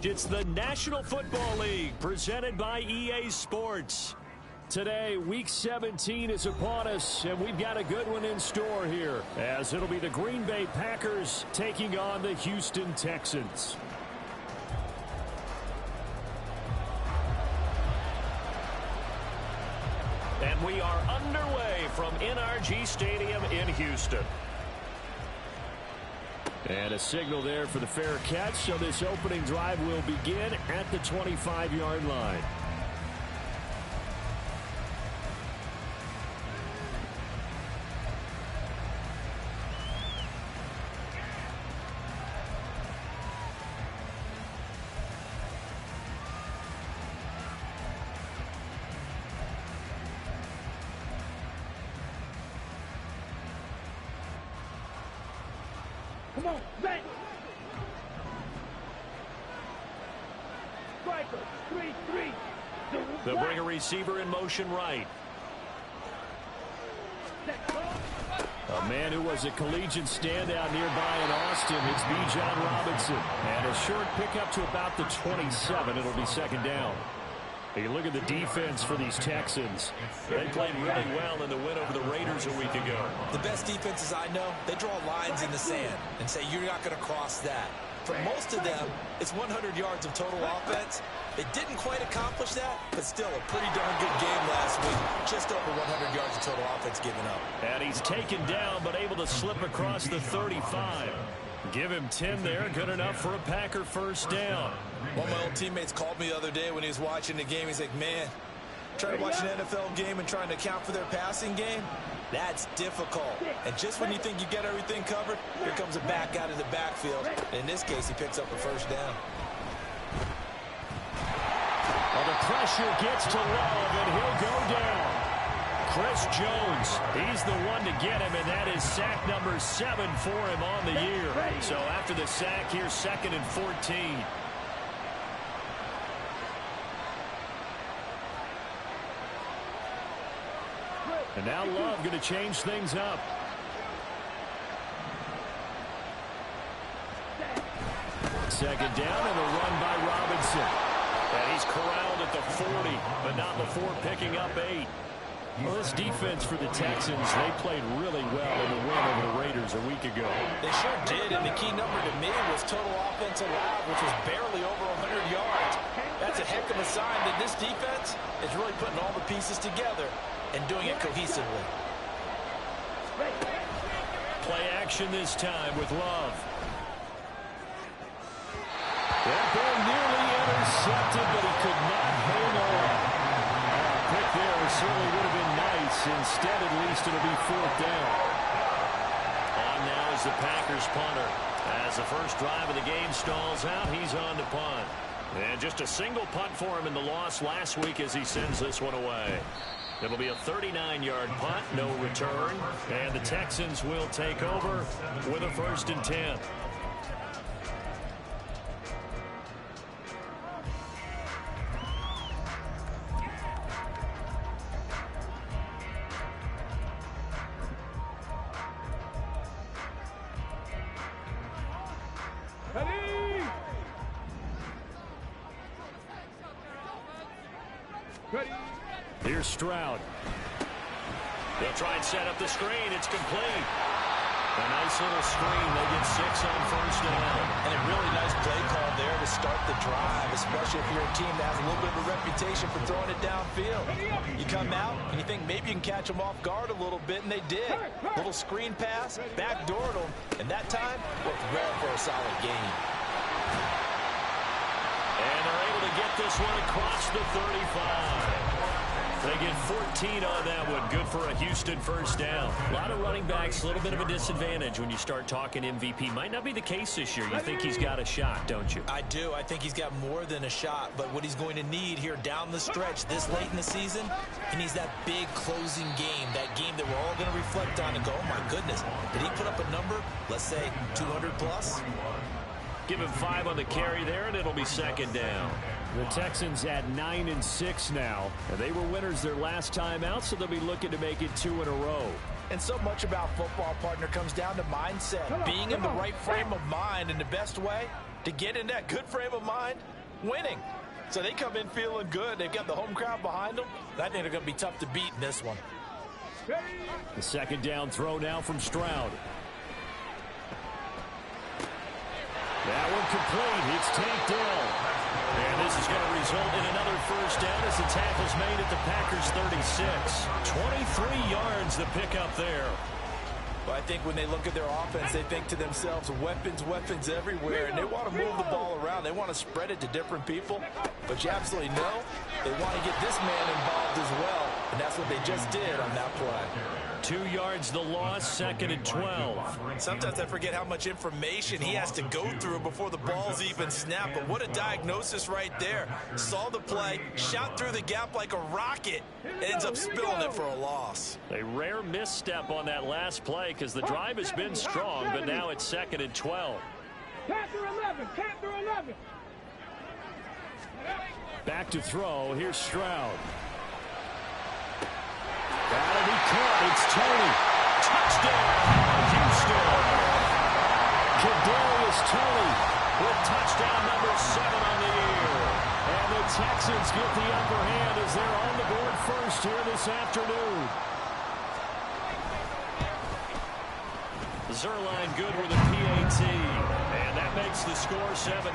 It's the National Football League presented by EA Sports. Today, Week 17 is upon us, and we've got a good one in store here, as it'll be the Green Bay Packers taking on the Houston Texans. And we are underway from NRG Stadium in Houston. And a signal there for the fair catch, so this opening drive will begin at the 25-yard line. Come on, back. Striker, 3-3. They'll bring a receiver in motion right. A man who was a collegiate standout nearby in Austin. It's Bijan Robinson. And a short pickup to about the 27. It'll be second down. You look at the defense for these Texans. They played really well in the win over the Raiders a week ago. The best defenses I know, they draw lines in the sand and say you're not going to cross that. For most of them, it's 100 yards of total offense. They didn't quite accomplish that, but still a pretty darn good game last week. Just over 100 yards of total offense given up. And he's taken down, but able to slip across the 35. Give him 10 there, good enough for a Packer first down. One of my old teammates called me the other day when he was watching the game. He's like, man, trying to watch an NFL game and trying to account for their passing game, that's difficult. And just when you think you get everything covered, here comes a back out of the backfield. And in this case, he picks up a first down. Well, the pressure gets to Love, and he'll go down. Chris Jones, he's the one to get him, and that is sack number 7 for him on the year. So after the sack, here's 2nd and 14. And now Love going to change things up. Second down and a run by Robinson. And he's corralled at the 40, but not before picking up 8. Well, this defense for the Texans, they played really well in the win over the Raiders a week ago. They sure did, and the key number to me was total offense allowed, which was barely over 100 yards. That's a heck of a sign that this defense is really putting all the pieces together and doing it cohesively. Play action this time with Love. That ball nearly intercepted, but he could not hang on. Pick there certainly would have been nice. Instead, at least, it'll be 4th down. On now is the Packers punter. As the first drive of the game stalls out, he's on to punt. And just a single punt for him in the loss last week as he sends this one away. It'll be a 39-yard punt, no return. And the Texans will take over with a 1st and 10. Here's Stroud. They'll try and set up the screen. It's complete. A nice little screen. They get 6 on 1st down. And a really nice play call there to start the drive, especially if you're a team that has a little bit of a reputation for throwing it downfield. You come out and you think maybe you can catch them off guard a little bit, and they did. Little screen pass, backdoored them, and that time worked well for a solid gain. And they're able to get this one across the 35. They get 14 on that one. Good for a Houston first down. A lot of running backs, a little bit of a disadvantage when you start talking MVP. Might not be the case this year. You think he's got a shot, don't you? I do. I think he's got more than a shot. But what he's going to need here down the stretch this late in the season, he needs that big closing game, that game that we're all going to reflect on and go, oh, my goodness, did he put up a number, let's say 200 plus? Give him 5 on the carry there, and it'll be 2nd down. The Texans at 9-6 now. And they were winners their last time out, so they'll be looking to make it 2 in a row. And so much about football, partner, comes down to mindset. Being in the right frame of mind in the best way to get in that good frame of mind, winning. So they come in feeling good. They've got the home crowd behind them. I think they're going to be tough to beat in this one. The second down throw now from Stroud. That one complete. It's tanked down. And this is going to result in another first down as the tackle's made at the Packers 36. 23 yards the pickup there. Well, I think when they look at their offense, they think to themselves, weapons, weapons everywhere, and they want to move the ball around. They want to spread it to different people, but you absolutely know they want to get this man involved as well, and that's what they just did on that play. 2 yards the loss, second and 12. Sometimes I forget how much information he has to go through before the ball's even snapped, but what a diagnosis right there. Saw the play, shot through the gap like a rocket, ends up spilling it for a loss. A rare misstep on that last play because the drive has been strong, but now it's second and 12. Panther 11, Panther 11. Back to throw, here's Stroud. That'll be caught. It's Tony. Touchdown, Houston. Kadarius Toney with touchdown number 7 on the year. And the Texans get the upper hand as they're on the board first here this afternoon. Zerline good with a PAT. And that makes the score 7-0.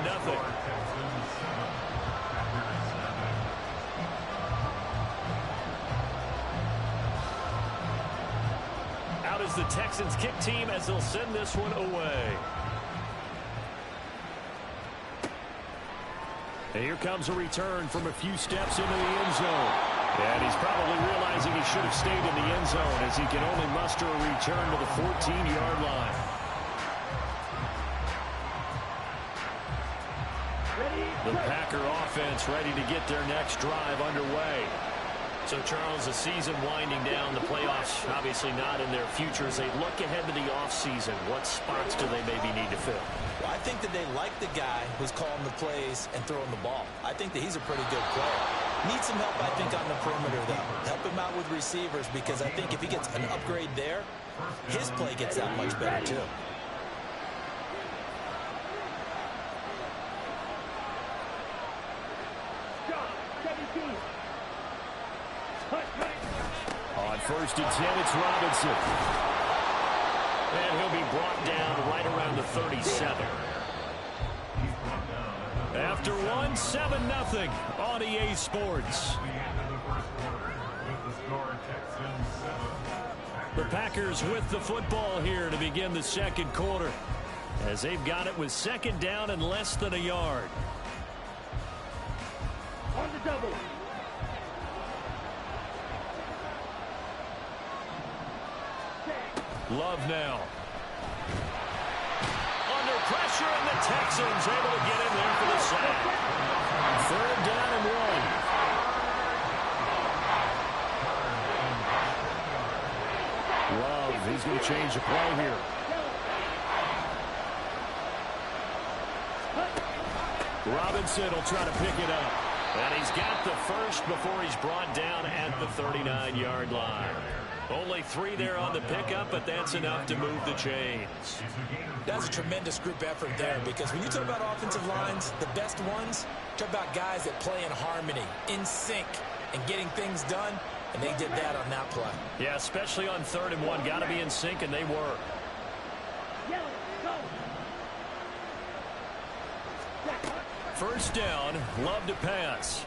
Is the Texans kick team as they'll send this one away. And here comes a return from a few steps into the end zone. And he's probably realizing he should have stayed in the end zone as he can only muster a return to the 14-yard line. The Packer offense ready to get their next drive underway. So, Charles, the season winding down, the playoffs obviously not in their future. As they look ahead to the offseason, what spots do they maybe need to fill? Well, I think that they like the guy who's calling the plays and throwing the ball. I think that he's a pretty good player. Needs some help, I think, on the perimeter, though. Help him out with receivers because I think if he gets an upgrade there, his play gets that much better, too. On first and 10, it's Robinson. And he'll be brought down right around the 37. After one, 7-0 on EA Sports. The Packers with the football here to begin the second quarter, as they've got it with second down and less than a yard. On the double. Love now. Under pressure, and the Texans able to get in there for the sack. Third down and 1. Love, he's going to change the play here. Robinson will try to pick it up. And he's got the first before he's brought down at the 39-yard line. Only 3 there on the pickup, but that's enough to move the chains. That's a tremendous group effort there because when you talk about offensive lines, the best ones, talk about guys that play in harmony, in sync, and getting things done, and they did that on that play. Yeah, especially on 3rd and 1. Got to be in sync, and they were. First down, Love to pass.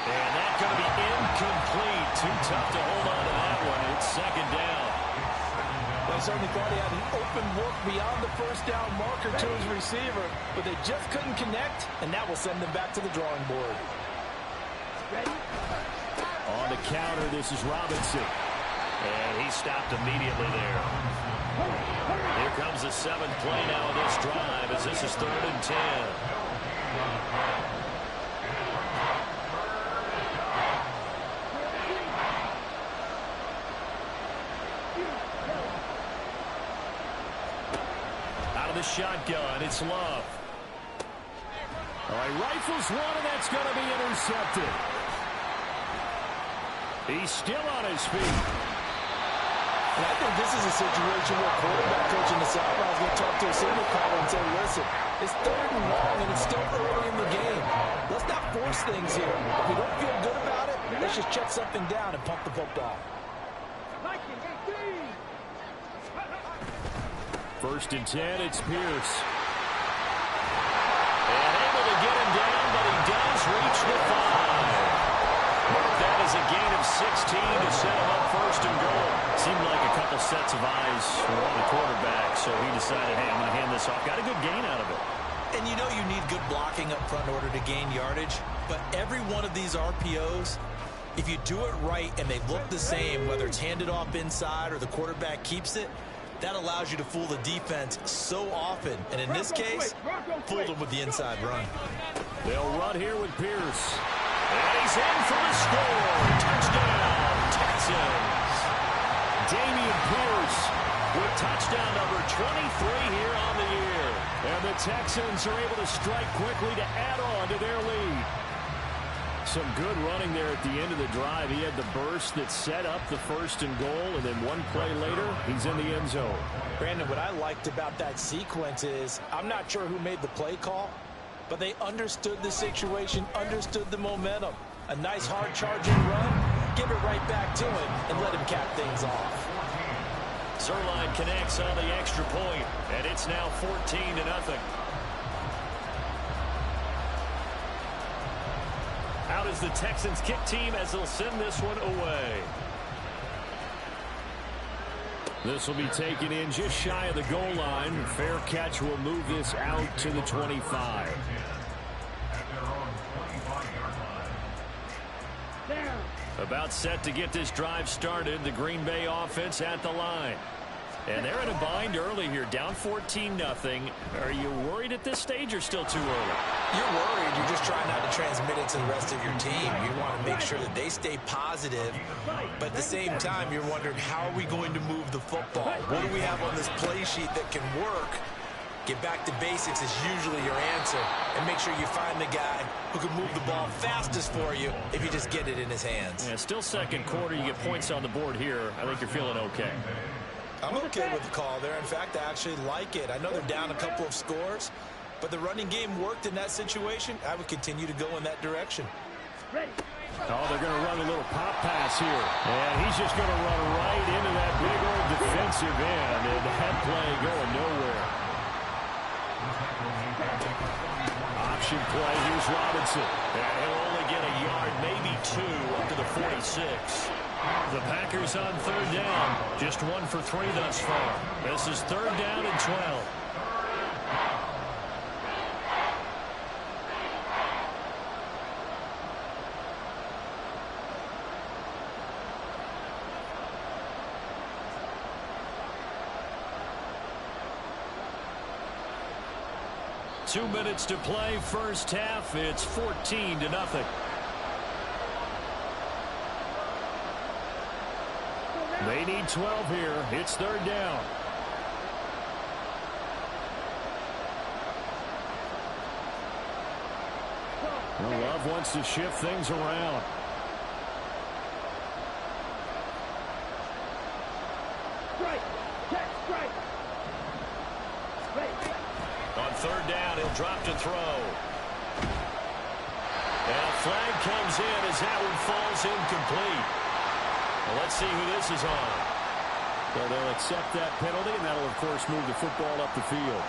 And that's going to be incomplete. Too tough to hold on to that one. It's second down. Well, I certainly thought he had an open look beyond the first down marker to his receiver, but they just couldn't connect, and that will send them back to the drawing board. On the counter, this is Robinson. And he stopped immediately there. Here comes the 7th play now of this drive as this is 3rd and 10. Out of the shotgun, it's Love. All right, rifles one, and that's going to be intercepted. He's still on his feet. And I think this is a situation where quarterback coach in the sideline is going to talk to a signal caller and say, listen, it's 3rd and long, and it's still early in the game. Let's not force things here. If we don't feel good about it, let's just check something down and pump the football. 1st and 10, it's Pierce. And able to get him down, but he does reach the 5. Mark that as a gain of 16 to set him up 1st and goal. Seemed like a couple sets of eyes were on the quarterback, so he decided, hey, I'm going to hand this off. Got a good gain out of it. And you know you need good blocking up front in order to gain yardage, but every one of these RPOs, if you do it right and they look the same, whether it's handed off inside or the quarterback keeps it, that allows you to fool the defense so often. And in this case, fooled them with the inside run. They'll run here with Pierce. And he's in for the score. Touchdown, Texans. Dameon Pierce with touchdown number 23 here on the year. And the Texans are able to strike quickly to add on to their lead. Some good running there at the end of the drive. He had the burst that set up the 1st and goal, and then one play later, he's in the end zone. Brandon, what I liked about that sequence is, I'm not sure who made the play call, but they understood the situation, understood the momentum. A nice hard charging run, give it right back to him, and let him cap things off. Zerline connects on the extra point, and it's now 14-0. Out is the Texans kick team as they'll send this one away. This will be taken in just shy of the goal line. Fair catch will move this out to the 25. About set to get this drive started. The Green Bay offense at the line. And they're in a bind early here, down 14-0. Are you worried at this stage or still too early? You're worried. You're just trying not to transmit it to the rest of your team. You want to make sure that they stay positive. But at the same time, you're wondering, how are we going to move the football? What do we have on this play sheet that can work? Get back to basics is usually your answer. And make sure you find the guy who can move the ball fastest for you if you just get it in his hands. Yeah, still 2nd quarter. You get points on the board here. I think you're feeling okay. I'm okay with the call there. In fact, I actually like it. I know they're down a couple of scores, but the running game worked in that situation. I would continue to go in that direction. Oh, they're going to run a little pop pass here. And he's just going to run right into that big old defensive end. And that play going nowhere. Option play. Here's Robinson. And he'll only get a yard, maybe 2, up to the 46. The Packers on 3rd down. Just 1 for 3 thus far. This is 3rd down and 12. Two minutes to play, first half. It's 14-0. They need 12 here. It's 3rd down. Well, Love wants to shift things around. On 3rd down, he'll drop to throw. And a flag comes in as that one falls incomplete. Well, let's see who this is on. Well, they'll accept that penalty, and that'll, of course, move the football up the field.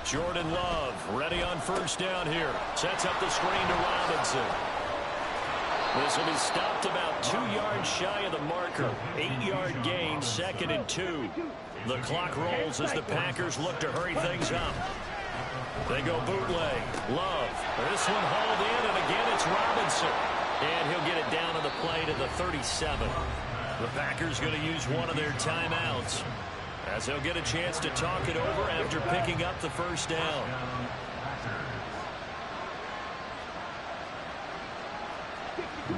Jordan Love ready on 1st down here. Sets up the screen to Robinson. This will be stopped about 2 yards shy of the marker. 8-yard gain, 2nd and 2. The clock rolls as the Packers look to hurry things up. They go bootleg. Love. This one hauled in, and again it's Robinson. And he'll get it down on the play to the 37. The Packers going to use one of their timeouts, as they'll get a chance to talk it over after picking up the 1st down.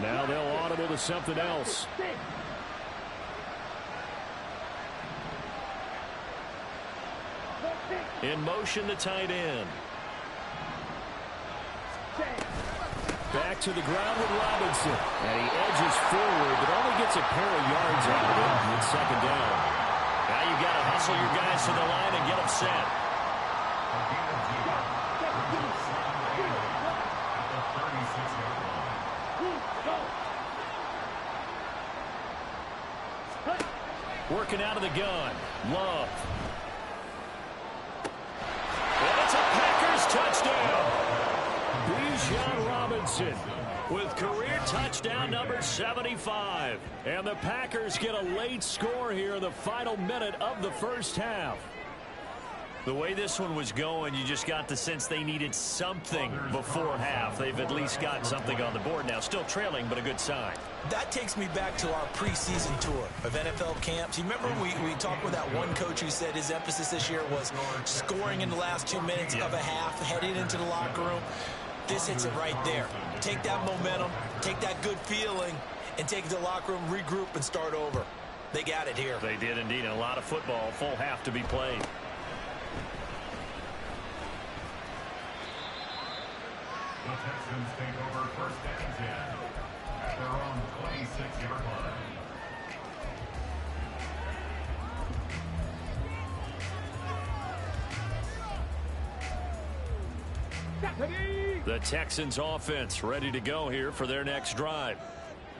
Now they'll audible to something else. In motion, the tight end. Back to the ground with Robinson. And he edges forward, but only gets a pair of yards out of it. It's second down. Now you've got to hustle your guys to the line and get them set. Working out of the gun. Love. And it's a Packers touchdown. Bijan Robinson with career touchdown number 75. And the Packers get a late score here in the final minute of the first half. The way this one was going, you just got the sense they needed something before half. They've at least got something on the board now. Still trailing, but a good sign. That takes me back to our preseason tour of NFL camps. You remember we talked with that one coach who said his emphasis this year was scoring in the last 2 minutes of a half, heading into the locker room. This hits it right there. Take that momentum, take that good feeling, and take it to the locker room, regroup, and start over. They got it here. They did indeed, and a lot of football, full half to be played. The Texans take over first and 10 at their own 26-yard line. The Texans offense ready to go here for their next drive.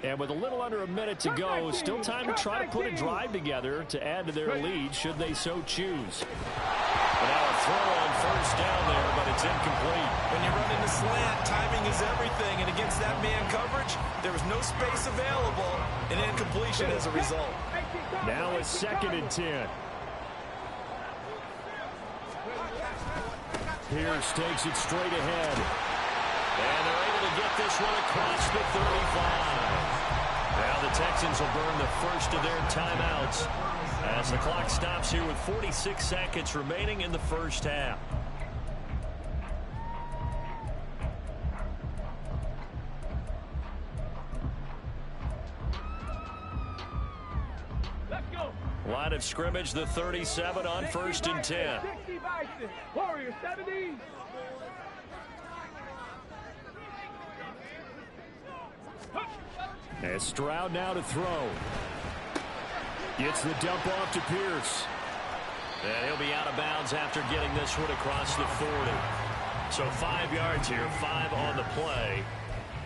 And with a little under a minute to go, still time to try to put a drive together to add to their lead should they so choose. But now a throw on first down there, but it's incomplete. When you run into slant, timing is everything, and against that man coverage, there was no space available, and incompletion as a result. Now a 2nd and 10. Pierce takes it straight ahead. And they're able to get this one across the 35. Now the Texans will burn the first of their timeouts as the clock stops here with 46 seconds remaining in the first half. Let's go. Line of scrimmage, the 37 on 1st and 10. 60 Bison. Warriors 70. And Stroud now to throw. Gets the dump off to Pierce. And he'll be out of bounds after getting this one across the 40. So 5 yards here, 5 on the play.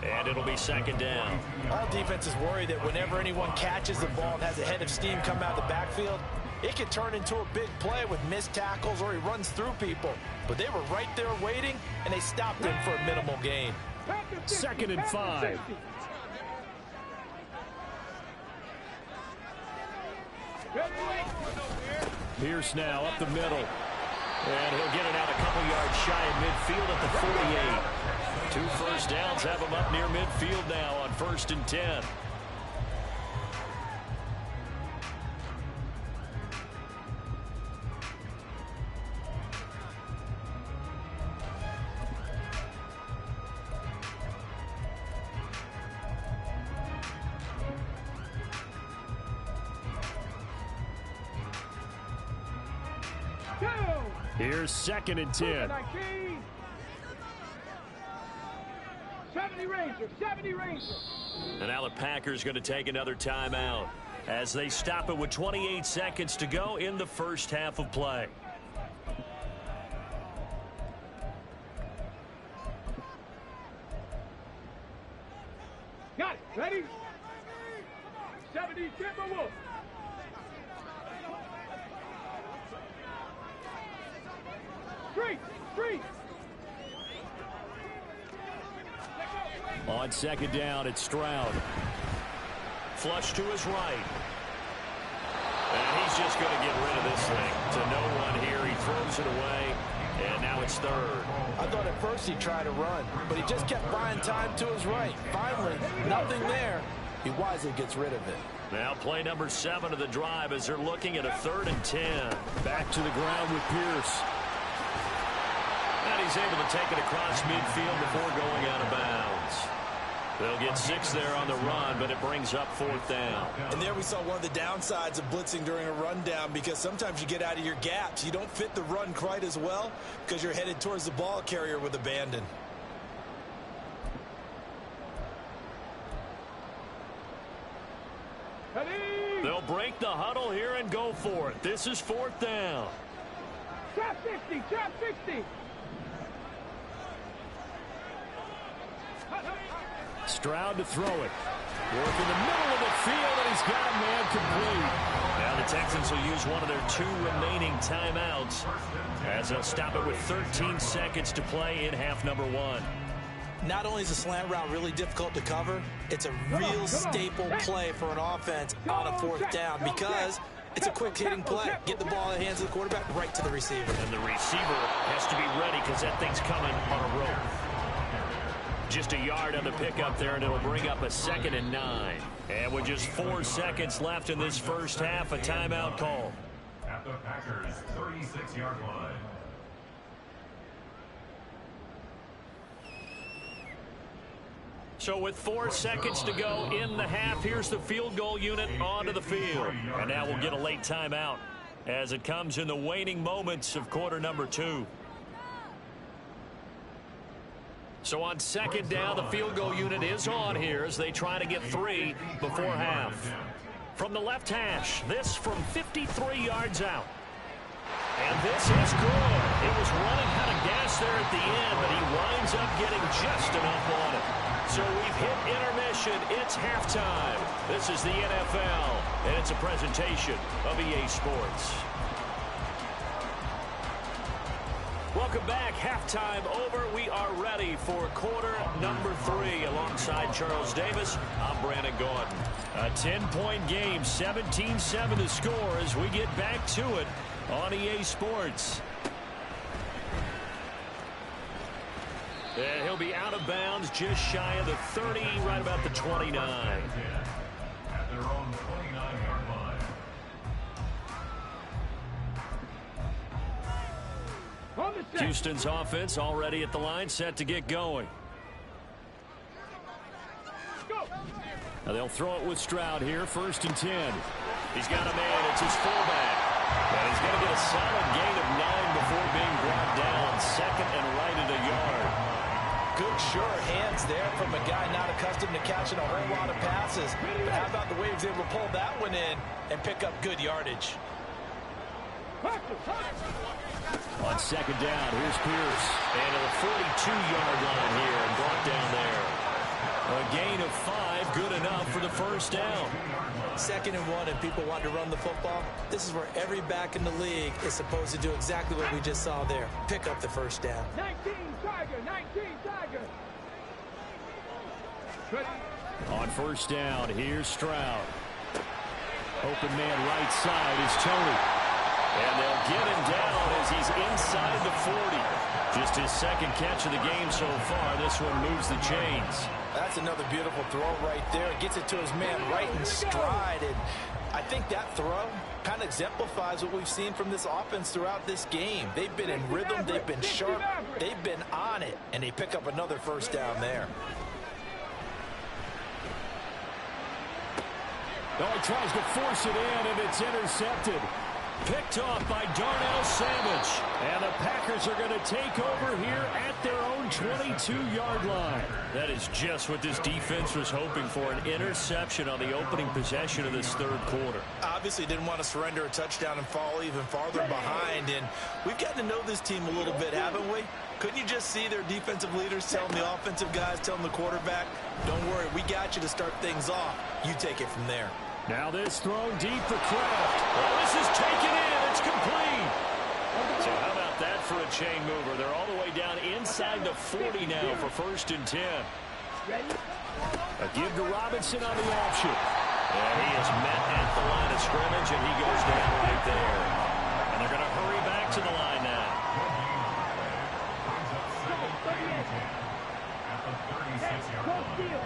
And it'll be 2nd down. All defenses worry that whenever anyone catches the ball and has a head of steam come out of the backfield, it can turn into a big play with missed tackles or he runs through people. But they were right there waiting, and they stopped him for a minimal gain. 2nd and 5. Pierce now up the middle. And he'll get it out a couple yards shy of midfield at the 48. 2 first downs have him up near midfield now on 1st and 10. Here's 2nd and 10. 70 Rangers, 70 Rangers. And now the Packers going to take another timeout as they stop it with 28 seconds to go in the first half of play. Got it. Ready? 70 Timberwolves. Street. On 2nd down, it's Stroud. Flush to his right. And he's just going to get rid of this thing to no one here. He throws it away, and now it's 3rd. I thought at first he'd try to run, but he just kept buying time to his right. Finally, nothing there. He wisely gets rid of it. Now play number 7 of the drive as they're looking at a 3rd and 10. Back to the ground with Pierce. And he's able to take it across midfield before going out of bounds. They'll get 6 there on the run, but it brings up 4th down. And there we saw one of the downsides of blitzing during a rundown, because sometimes you get out of your gaps. You don't fit the run quite as well because you're headed towards the ball carrier with abandon. They'll break the huddle here and go for it. This is 4th down. Trap 60, trap 60. Stroud to throw it. Work in the middle of the field, and he's got a man complete. Now the Texans will use one of their 2 remaining timeouts as they'll stop it with 13 seconds to play in half number 1. Not only is the slant route really difficult to cover, it's a real staple play for an offense on a 4th down because it's a quick hitting play. Get the ball in the hands of the quarterback right to the receiver. And the receiver has to be ready because that thing's coming on a rope. Just a yard on the pickup there, and it'll bring up a 2nd and 9. And with just 4 seconds left in this first half, a timeout call. At the Packers' 36-yard line. So with 4 seconds to go in the half, here's the field goal unit onto the field. And now we'll get a late timeout as it comes in the waning moments of quarter number 2. So on 2nd down, the field goal unit is on here as they try to get 3 before half. From the left hash, this from 53 yards out. And this is good. It was running out of gas there at the end, but he winds up getting just enough on it. So we've hit intermission. It's halftime. This is the NFL, and it's a presentation of EA Sports. Welcome back. Halftime over. We are ready for quarter number 3. Alongside Charles Davis, I'm Brandon Gordon. A 10-point game, 17-7 to score as we get back to it on EA Sports. And he'll be out of bounds just shy of the 30, right about the 29. At their own 29-yard line. Houston's offense already at the line, set to get going. Now they'll throw it with Stroud here, 1st and 10. He's got a man, it's his fullback. And he's going to get a solid gain of 9 before being brought down. 2nd and right at a yard. Good, sure hands there from a guy not accustomed to catching a whole lot of passes. But how about the way he was able to pull that one in and pick up good yardage? On 2nd down, here's Pierce. And to the 42-yard line here and brought down there. A gain of 5, good enough for the 1st down. 2nd and 1, and people want to run the football. This is where every back in the league is supposed to do exactly what we just saw there. Pick up the 1st down. 19 Tiger, 19 Tiger. On 1st down, here's Stroud. Open man right side is Tony. And they'll get him down as he's inside the 40. Just his 2nd catch of the game so far. This one moves the chains. That's another beautiful throw right there. Gets it to his man right in stride. And I think that throw kind of exemplifies what we've seen from this offense throughout this game. They've been in rhythm. They've been sharp. They've been on it. And they pick up another 1st down there. Oh, he tries to force it in, and it's intercepted. Picked off by Darnell Savage. And the Packers are going to take over here at their own 22-yard line. That is just what this defense was hoping for, an interception on the opening possession of this 3rd quarter. Obviously didn't want to surrender a touchdown and fall even farther behind. And we've gotten to know this team a little bit, haven't we? Couldn't you just see their defensive leaders telling the offensive guys, telling the quarterback, don't worry, we got you to start things off. You take it from there. Now this thrown deep for Kraft. Oh, this is taken in. It's complete. So how about that for a chain mover? They're all the way down inside the 40 now for 1st and 10. A give to Robinson on the option. And he is met at the line of scrimmage, and he goes down right there. And they're going to hurry back to the line now. At the 36-yard line.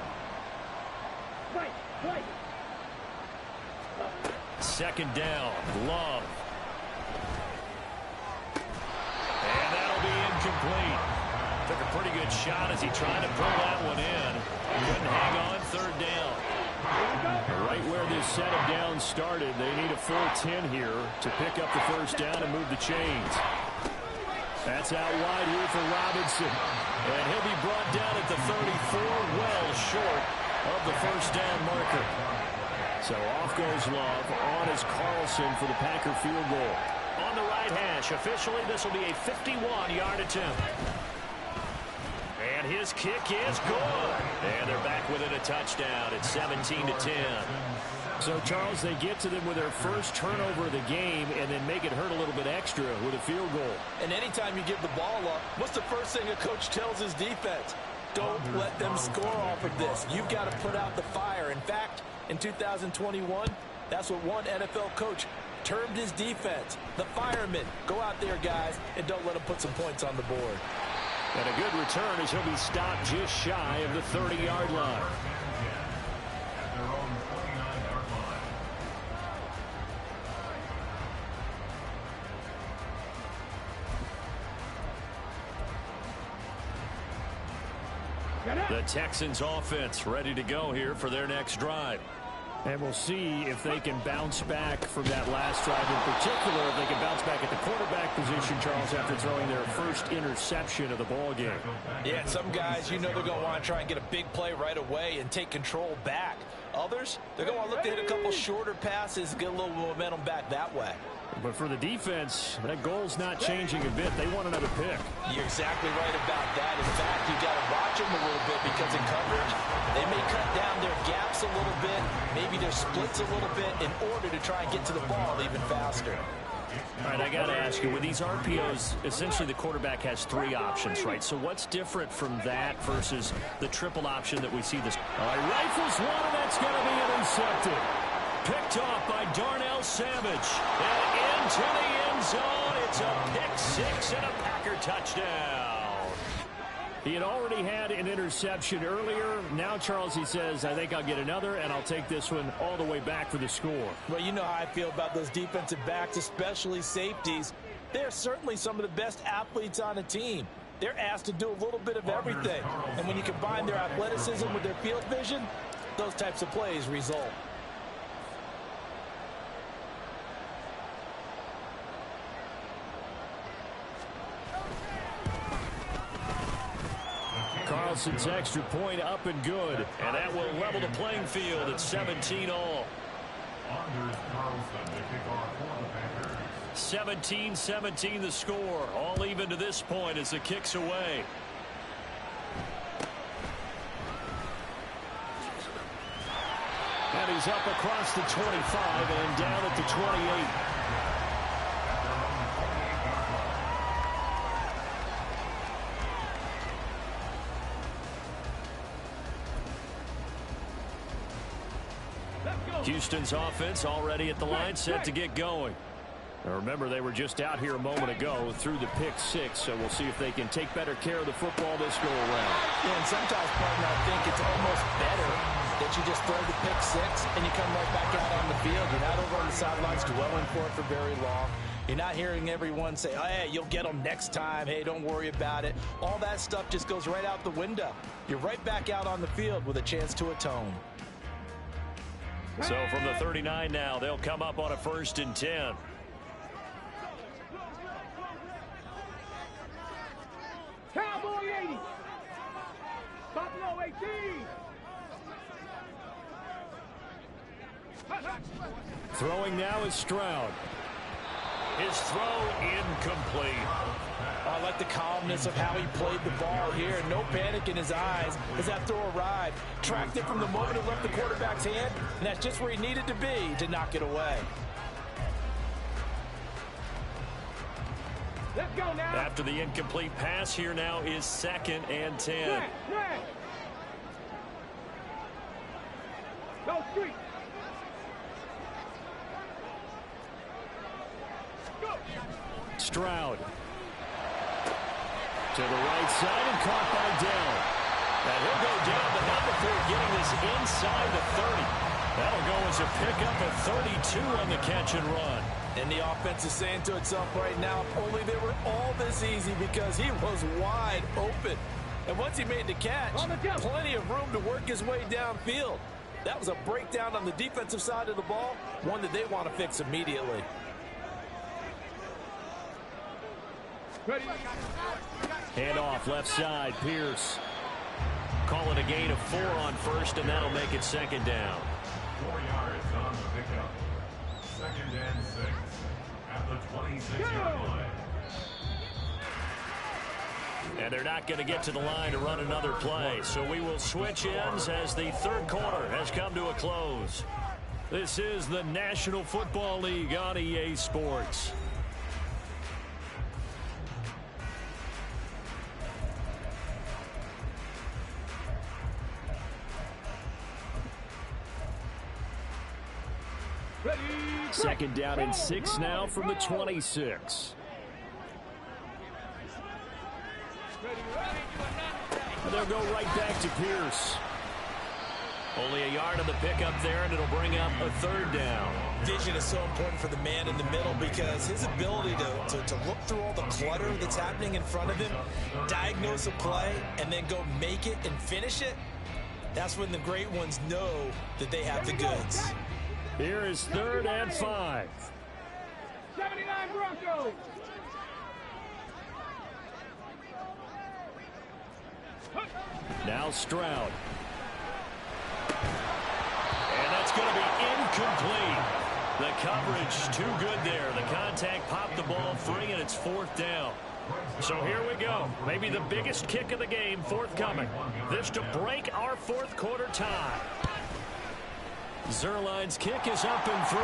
2nd down, Love. And that'll be incomplete. Took a pretty good shot as he tried to pull that one in. Couldn't hang on, 3rd down. Right where this set of downs started, they need a full 10 here to pick up the 1st down and move the chains. That's out wide here for Robinson. And he'll be brought down at the 34, well short of the 1st down marker. So off goes Love. On is Carlson for the Packer field goal. On the right hash. Officially, this will be a 51-yard attempt. And his kick is good. And they're back within a touchdown. It's 17-10. So, Charles, they get to them with their first turnover of the game and then make it hurt a little bit extra with a field goal. And anytime you give the ball up, what's the first thing a coach tells his defense? Don't let them score off of this. You've got to put out the fire. In fact, in 2021, that's what one NFL coach termed his defense. The firemen. Go out there, guys, and don't let them put some points on the board. And a good return as he'll be stopped just shy of the 30-yard line. At their own 29-yard line. The Texans offense ready to go here for their next drive. And we'll see if they can bounce back from that last drive in particular, if they can bounce back at the quarterback position, Charles, after throwing their first interception of the ball game. Yeah, some guys, you know they're going to want to try and get a big play right away and take control back. Others, they're going to want to look to hit a couple shorter passes and get a little momentum back that way. But for the defense, that goal's not changing a bit. They want another pick. You're exactly right about that. In fact, you got to watch them a little bit because in coverage, they may cut down their gaps a little bit, maybe their splits a little bit in order to try and get to the ball even faster. All right, I got to ask you, with these RPOs, essentially the quarterback has three options, right? So what's different from that versus the triple option that we see this? All right, rifles one, and that's going to be intercepted. Picked off by Darnell Savage. And into the end zone. It's a pick six and a Packer touchdown. He had already had an interception earlier. Now, Charles, he says, I think I'll get another, and I'll take this one all the way back for the score. Well, you know how I feel about those defensive backs, especially safeties. They're certainly some of the best athletes on a team. They're asked to do a little bit of everything. And when you combine their athleticism with their field vision, those types of plays result. Carlson's extra point up and good. And that will level the playing field at 17 all. Anders Carlson, the kickoff for the Packers. 17-17 the score. All even to this point as the kick's away. And he's up across the 25 and down at the 28. Houston's offense already at the line, set to get going. Now remember, they were just out here a moment ago through the pick six, so we'll see if they can take better care of the football this go around. Yeah, and sometimes, partner, I think it's almost better that you just throw the pick six and you come right back out on the field. You're not over on the sidelines dwelling for it for very long. You're not hearing everyone say, oh, hey, you'll get them next time. Hey, don't worry about it. All that stuff just goes right out the window. You're right back out on the field with a chance to atone. So from the 39 now, they'll come up on a 1st and 10. Cowboy 80. Buffalo 18. Throwing now is Stroud. His throw incomplete. I like the calmness of how he played the ball here. No panic in his eyes as that throw arrived. Tracked it from the moment it left the quarterback's hand, and that's just where he needed to be to knock it away. Let's go now. After the incomplete pass, here now is 2nd and 10. Go street. Stroud. To the right side and caught by Dell. And he'll go down, but not before getting this inside the 30. That'll go as a pickup of 32 on the catch and run. And the offense is saying to itself right now, if only they were all this easy, because he was wide open. And once he made the catch, plenty of room to work his way downfield. That was a breakdown on the defensive side of the ball, one that they want to fix immediately. Handoff left side, Pierce. Call it a gain of 4 on 1st, and that'll make it 2nd down. 4 yards on pickup. 2nd and 6 at the 26-yard line. And they're not going to get to the line to run another play. So we will switch ends as the third quarter has come to a close. This is the National Football League on EA Sports. Second down and 6 now from the 26. And they'll go right back to Pierce. Only a yard on the pickup there, and it'll bring up a third down. Vision is so important for the man in the middle because his ability to look through all the clutter that's happening in front of him, diagnose a play, and then go make it and finish it, that's when the great ones know that they have the goods. Here is 3rd and 5. 79 Broncos. Now Stroud. And that's going to be incomplete. The coverage too good there. The contact popped the ball free, and it's 4th down. So here we go. Maybe the biggest kick of the game forthcoming. This to break our 4th quarter tie. Zerline's kick is up and through.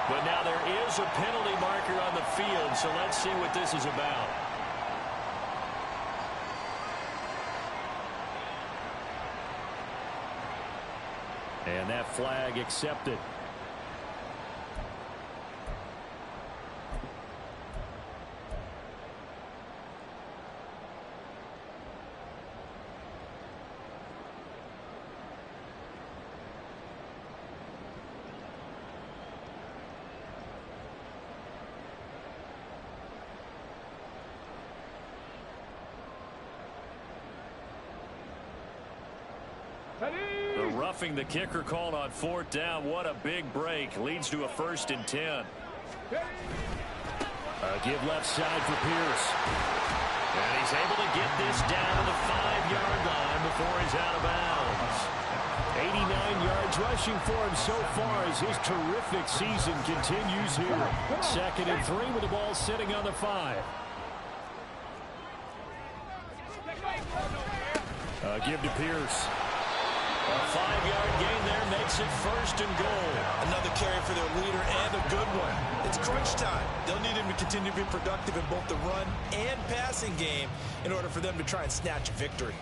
But now there is a penalty marker on the field, so let's see what this is about. And that flag accepted. The roughing the kicker called on 4th down. What a big break. Leads to a 1st and 10. Give left side for Pierce. And he's able to get this down to the 5-yard line before he's out of bounds. 89 yards rushing for him so far as his terrific season continues here. 2nd and 3 with the ball sitting on the 5. Give to Pierce. A 5-yard gain there makes it 1st and goal. Another carry for their leader and a good one. It's crunch time. They'll need him to continue to be productive in both the run and passing game in order for them to try and snatch a victory.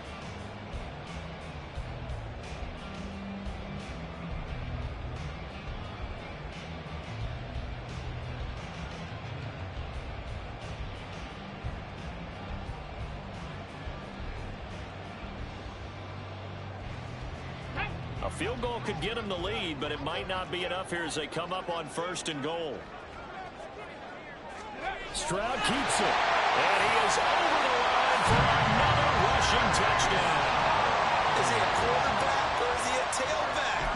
A field goal could get them the lead, but it might not be enough here as they come up on 1st and goal. Stroud keeps it. And he is over the line for another rushing touchdown. Is he a quarterback or is he a tailback?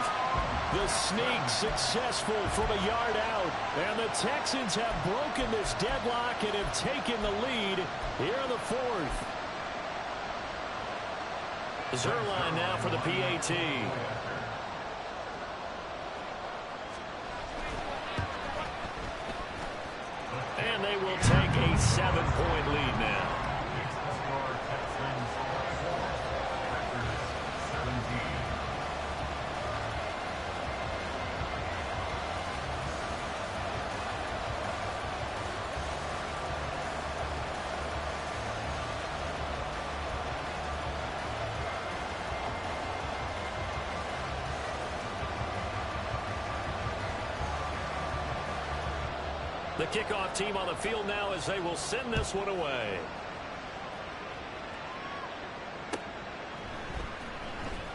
The sneak successful from a yard out. And the Texans have broken this deadlock and have taken the lead here in the 4th. Zerline now for the PAT. And they will take a 7-point lead now. The kickoff team on the field now as they will send this one away.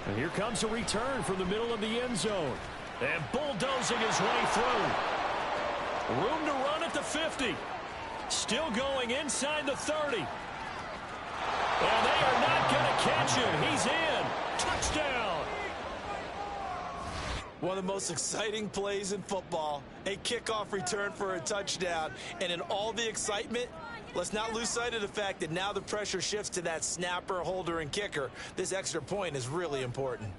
And here comes a return from the middle of the end zone. And bulldozing his way through. Room to run at the 50. Still going inside the 30. And they are not going to catch him. He's in. Touchdown. One of the most exciting plays in football, a kickoff return for a touchdown. And in all the excitement, let's not lose sight of the fact that now the pressure shifts to that snapper, holder, and kicker. This extra point is really important.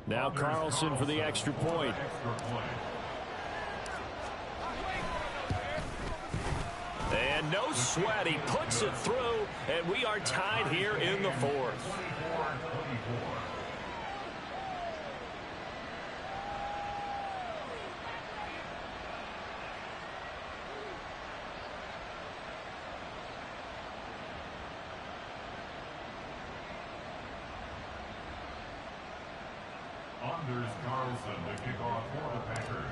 Now Carlson for the extra point. And no sweat. He puts it through, and we are tied here in the fourth. Anders Carlson to kick off for the Packers.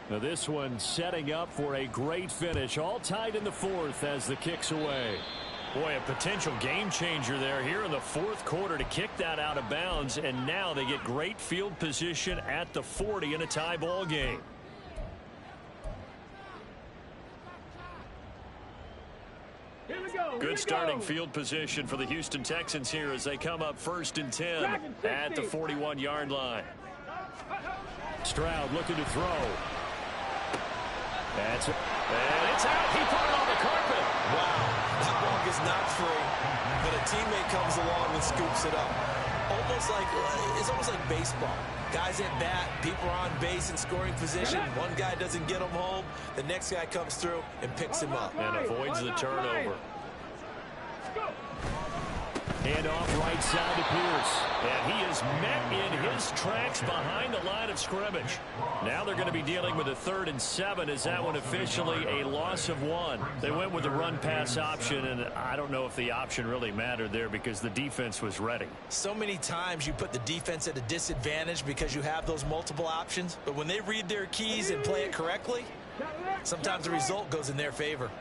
Now this one setting up for a great finish. All tied in the fourth as the kick's away. Boy, a potential game changer there here in the fourth quarter to kick that out of bounds. And now they get great field position at the 40 in a tie ball game. Good starting field position for the Houston Texans here as they come up 1st and 10 at the 41-yard line. Stroud looking to throw. That's it. And it's out. He put it on the carpet. Wow. That ball is not free, but a teammate comes along and scoops it up. It's almost like baseball. Guys at bat, people are on base in scoring position. One guy doesn't get him home. The next guy comes through and picks him up. And avoids the turnover. And off right side to Pierce. And he is met in his tracks behind the line of scrimmage. Now they're going to be dealing with a 3rd and 7. Is that one officially a loss of 1? They went with the run-pass option, and I don't know if the option really mattered there because the defense was ready. So many times you put the defense at a disadvantage because you have those multiple options. But when they read their keys and play it correctly, sometimes the result goes in their favor.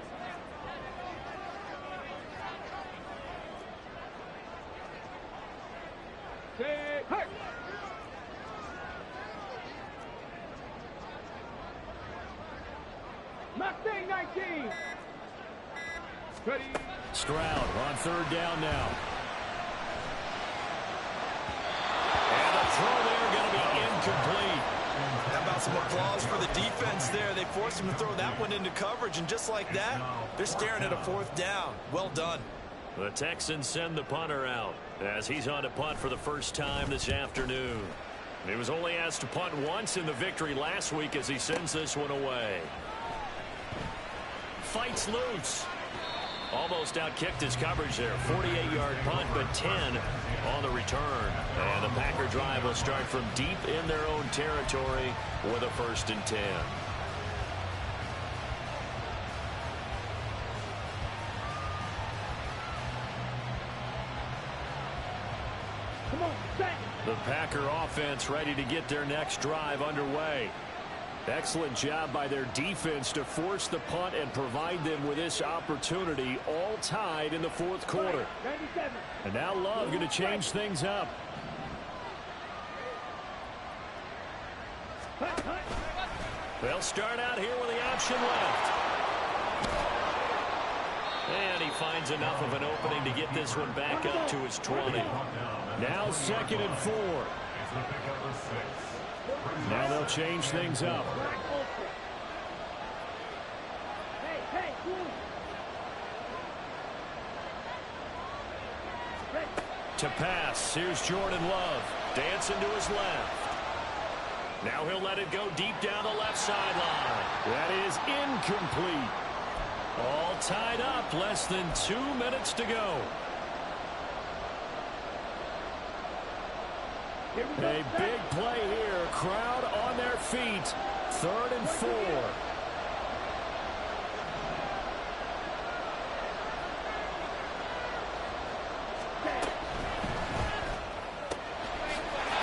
Stroud on 3rd down now. And the throw there going to be incomplete. How about some applause for the defense there? They forced him to throw that one into coverage, and just like that, they're staring at a 4th down. Well done. The Texans send the punter out as he's on to punt for the first time this afternoon. He was only asked to punt once in the victory last week as he sends this one away. Fights loose. Almost outkicked his coverage there. 48-yard punt, but 10 on the return. And the Packer drive will start from deep in their own territory with a 1st and 10. The Packer offense ready to get their next drive underway. Excellent job by their defense to force the punt and provide them with this opportunity, all tied in the 4th quarter. And now Love going to change things up. They'll start out here with the option left. And he finds enough of an opening to get this one back up to his 20. Now 2nd and 4. Now they'll change things up. To pass, here's Jordan Love. Dancing to his left. Now he'll let it go deep down the left sideline. That is incomplete. All tied up, less than 2 minutes to go. A big play here. Crowd on their feet. 3rd and 4.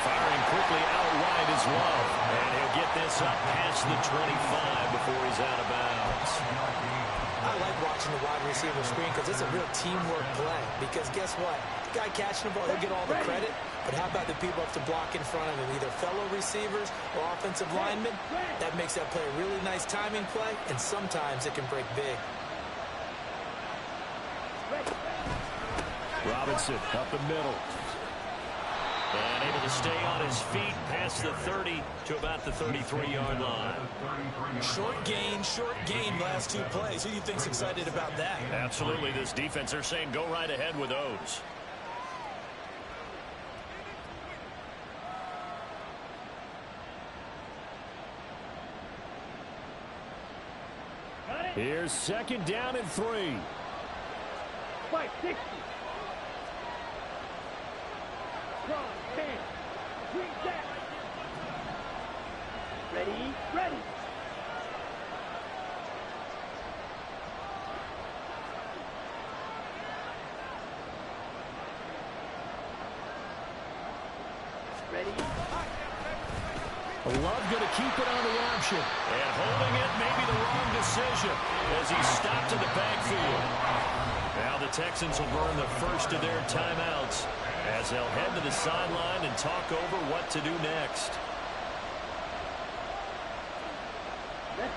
Firing quickly out wide is Love. And he'll get this up past the 25 before he's out of bounds. I like watching the wide receiver screen because it's a real teamwork play. Because guess what? The guy catching the ball, he'll get all the credit. But how about the people up to block in front of him, either fellow receivers or offensive linemen? That makes that play a really nice timing play, and sometimes it can break big. Robinson up the middle. And able to stay on his feet past the 30 to about the 33-yard line. Short gain last 2 plays. Who do you think's excited about that? Absolutely. This defense, they're saying go right ahead with those. Here's second down and 3. 560. Strong, 10. Green back. Ready, ready. Ready. Love going to keep it on the option. And holding it may be the wrong decision as he stopped in the backfield. Now the Texans will burn the first of their timeouts as they'll head to the sideline and talk over what to do next.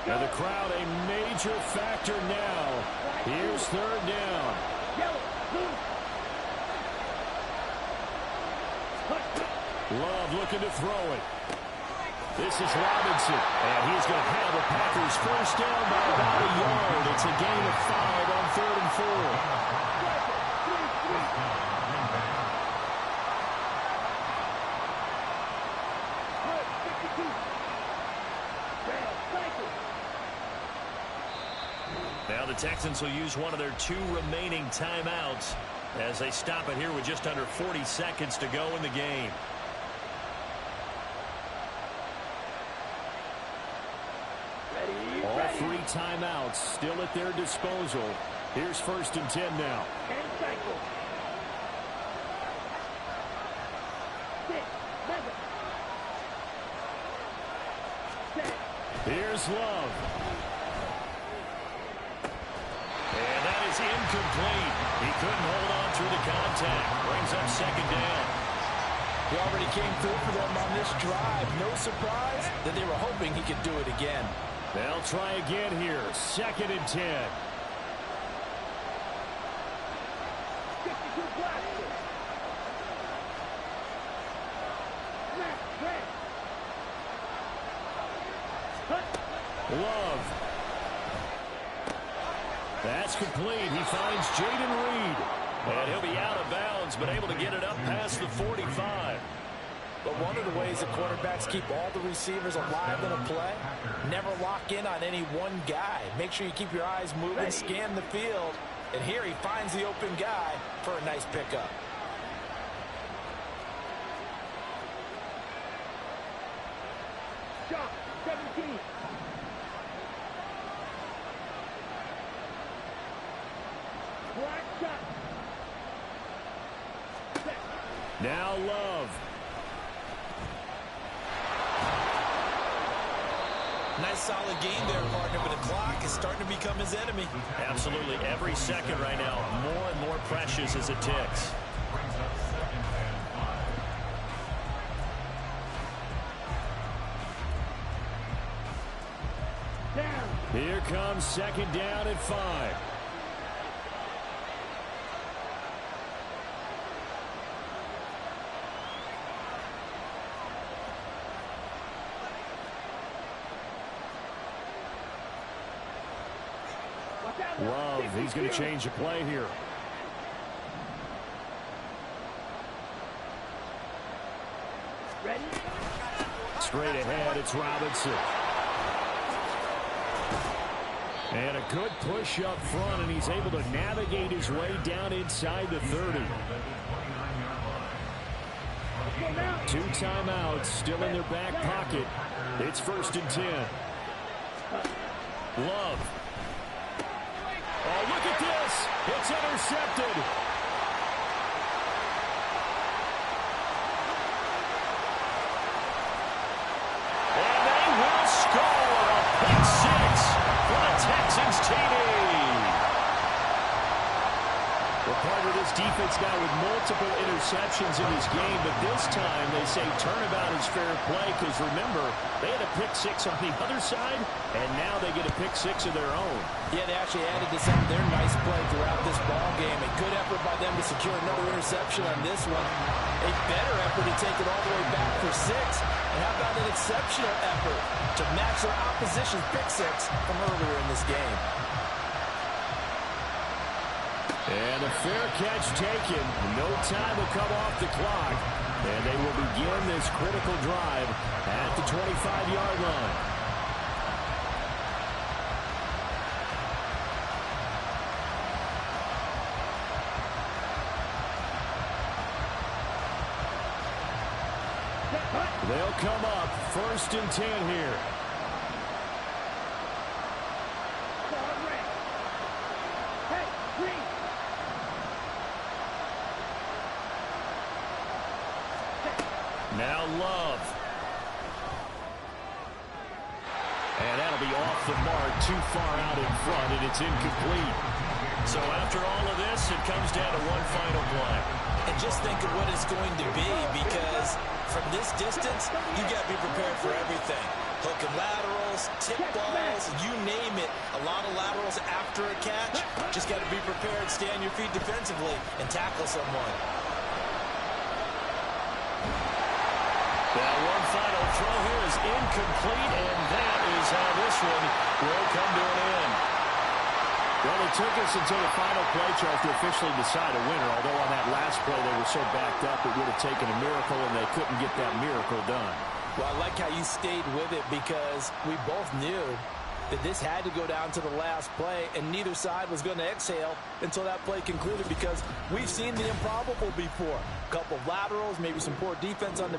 And the crowd a major factor now. Here's third down. Love looking to throw it. This is Robinson, and he's going to have the Packers first down by about a yard. It's a gain of 5 on 3rd and 4. Now the Texans will use one of their 2 remaining timeouts as they stop it here with just under 40 seconds to go in the game. All 3 timeouts still at their disposal. Here's 1st and 10 now. 10 cycles. 6, 7. 7. Here's Love. And that is incomplete. He couldn't hold on through the contact. Brings up second down. He already came through for them on this drive. No surprise that they were hoping he could do it again. They'll try again here. 2nd and 10. 52 blasters. Love. That's complete. He finds Jaden Reed. And he'll be out of bounds, but able to get it up past the 45. But one of the ways that quarterbacks keep all the receivers alive in a play, never lock in on any one guy. Make sure you keep your eyes moving, scan the field, and here he finds the open guy for a nice pickup. Shot, 17. Black shot. Now Love. Nice solid gain there, partner, but the clock is starting to become his enemy. Absolutely. Every second right now, more and more precious as it ticks. Here comes 2nd down at 5. Love, he's going to change the play here. Ready? Straight ahead, it's Robinson. And a good push up front, and he's able to navigate his way down inside the 30. 2 timeouts still in their back pocket. It's 1st and 10. Love. Oh, look at this. It's intercepted. And they will score a pick 6 for the Texans TD. Well, part of this defense now with multiple interceptions in this game, but this time they say turnabout is fair play because, remember, they had a pick 6 on the other side, and now they get a pick 6 of their own. Yeah, they actually added to some of their nice play throughout this ball game. A good effort by them to secure another interception on this one. A better effort to take it all the way back for 6. And how about an exceptional effort to match their opposition's pick 6 from earlier in this game. And a fair catch taken. No time to come off the clock. And they will begin this critical drive at the 25-yard line. They'll come up 1st and 10 here. Now Love. And that'll be off the mark, too far out in front, and it's incomplete. So after all of this, it comes down to one final play. And just think of what it's going to be, because from this distance, you got to be prepared for everything. Hook and laterals, tip balls, you name it. A lot of laterals after a catch. Just got to be prepared, stay on your feet defensively, and tackle someone. That one final throw here is incomplete, and that is how this one will come to an end. Well, it took us until the final play chart to officially decide a winner, although on that last play they were so backed up it would have taken a miracle, and they couldn't get that miracle done. Well, I like how you stayed with it, because we both knew that this had to go down to the last play, and neither side was going to exhale until that play concluded, because we've seen the improbable before. A couple of laterals, maybe some poor defense on the